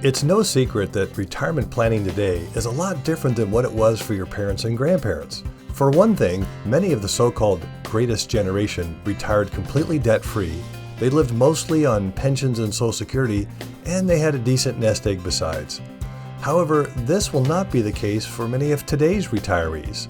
It's no secret that retirement planning today is a lot different than what it was for your parents and grandparents. For one thing, many of the so-called greatest generation retired completely debt-free. They lived mostly on pensions and Social Security, and they had a decent nest egg besides. However, this will not be the case for many of today's retirees.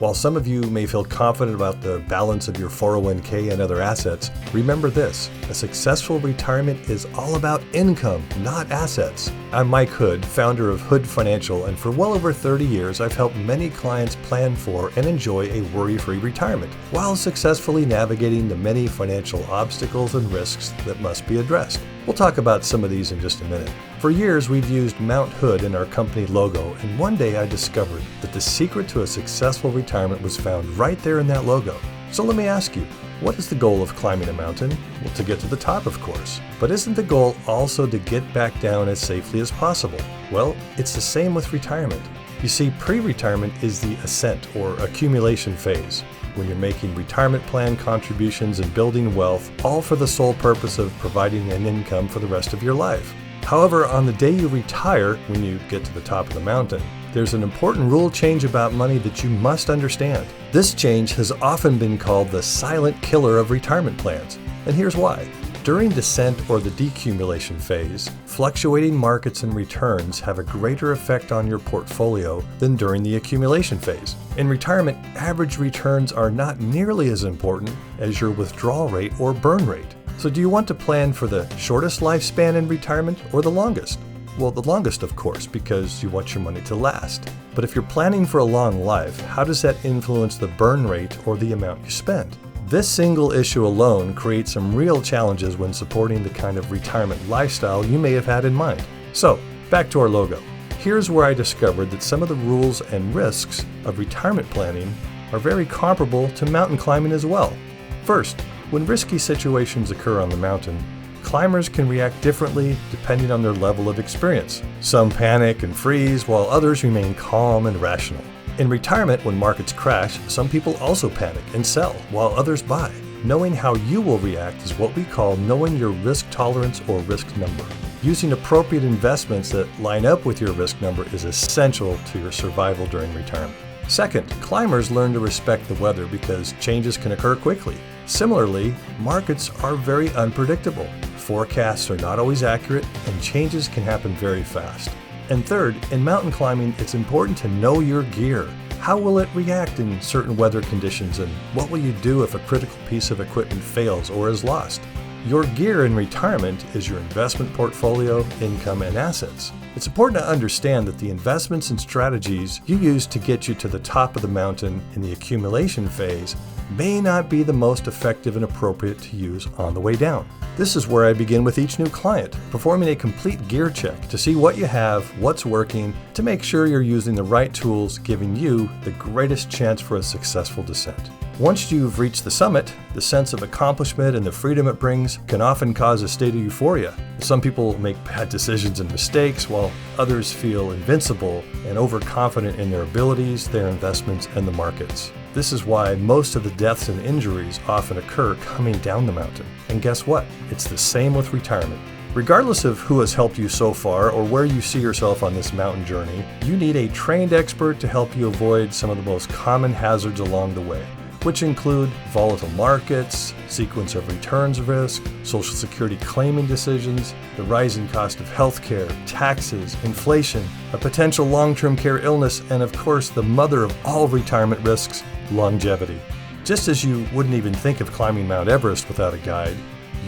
While some of you may feel confident about the balance of your 401k and other assets, remember this: a successful retirement is all about income, not assets. I'm Mike Hood, founder of Hood Financial, and for well over 30 years I've helped many clients plan for and enjoy a worry-free retirement, while successfully navigating the many financial obstacles and risks that must be addressed. We'll talk about some of these in just a minute. For years, we've used Mount Hood in our company logo, and one day I discovered that the secret to a successful retirement was found right there in that logo. So let me ask you, what is the goal of climbing a mountain? Well, to get to the top, of course. But isn't the goal also to get back down as safely as possible? Well, it's the same with retirement. You see, pre-retirement is the ascent or accumulation phase, when you're making retirement plan contributions and building wealth, all for the sole purpose of providing an income for the rest of your life. However, on the day you retire, when you get to the top of the mountain, there's an important rule change about money that you must understand. This change has often been called the silent killer of retirement plans, and here's why. During descent or the decumulation phase, fluctuating markets and returns have a greater effect on your portfolio than during the accumulation phase. In retirement, average returns are not nearly as important as your withdrawal rate or burn rate. So do you want to plan for the shortest lifespan in retirement or the longest? Well, the longest, of course, because you want your money to last. But if you're planning for a long life, how does that influence the burn rate or the amount you spend? This single issue alone creates some real challenges when supporting the kind of retirement lifestyle you may have had in mind. So, back to our logo. Here's where I discovered that some of the rules and risks of retirement planning are very comparable to mountain climbing as well. First, when risky situations occur on the mountain, climbers can react differently depending on their level of experience. Some panic and freeze, while others remain calm and rational. In retirement, when markets crash, some people also panic and sell, while others buy. Knowing how you will react is what we call knowing your risk tolerance or risk number. Using appropriate investments that line up with your risk number is essential to your survival during retirement. Second, climbers learn to respect the weather because changes can occur quickly. Similarly, markets are very unpredictable. Forecasts are not always accurate, and changes can happen very fast. And third, in mountain climbing, it's important to know your gear. How will it react in certain weather conditions, and what will you do if a critical piece of equipment fails or is lost? Your gear in retirement is your investment portfolio, income, and assets. It's important to understand that the investments and strategies you use to get you to the top of the mountain in the accumulation phase may not be the most effective and appropriate to use on the way down. This is where I begin with each new client, performing a complete gear check to see what you have, what's working, to make sure you're using the right tools, giving you the greatest chance for a successful descent. Once you've reached the summit, the sense of accomplishment and the freedom it brings can often cause a state of euphoria. Some people make bad decisions and mistakes, while others feel invincible and overconfident in their abilities, their investments, and the markets. This is why most of the deaths and injuries often occur coming down the mountain. And guess what? It's the same with retirement. Regardless of who has helped you so far or where you see yourself on this mountain journey, you need a trained expert to help you avoid some of the most common hazards along the way, which include volatile markets, sequence of returns risk, Social Security claiming decisions, the rising cost of healthcare, taxes, inflation, a potential long-term care illness, and of course the mother of all retirement risks, longevity. Just as you wouldn't even think of climbing Mount Everest without a guide,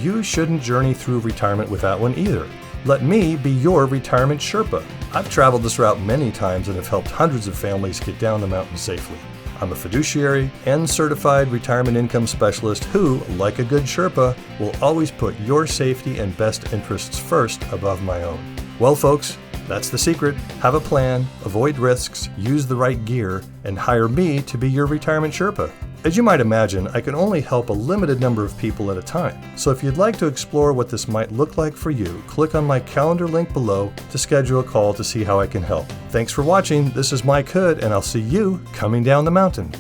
you shouldn't journey through retirement without one either. Let me be your retirement Sherpa. I've traveled this route many times and have helped hundreds of families get down the mountain safely. I'm a fiduciary and certified retirement income specialist who, like a good Sherpa, will always put your safety and best interests first above my own. Well, folks, that's the secret. Have a plan, avoid risks, use the right gear, and hire me to be your retirement Sherpa. As you might imagine, I can only help a limited number of people at a time. So if you'd like to explore what this might look like for you, click on my calendar link below to schedule a call to see how I can help. Thanks for watching. This is Mike Hood, and I'll see you coming down the mountain.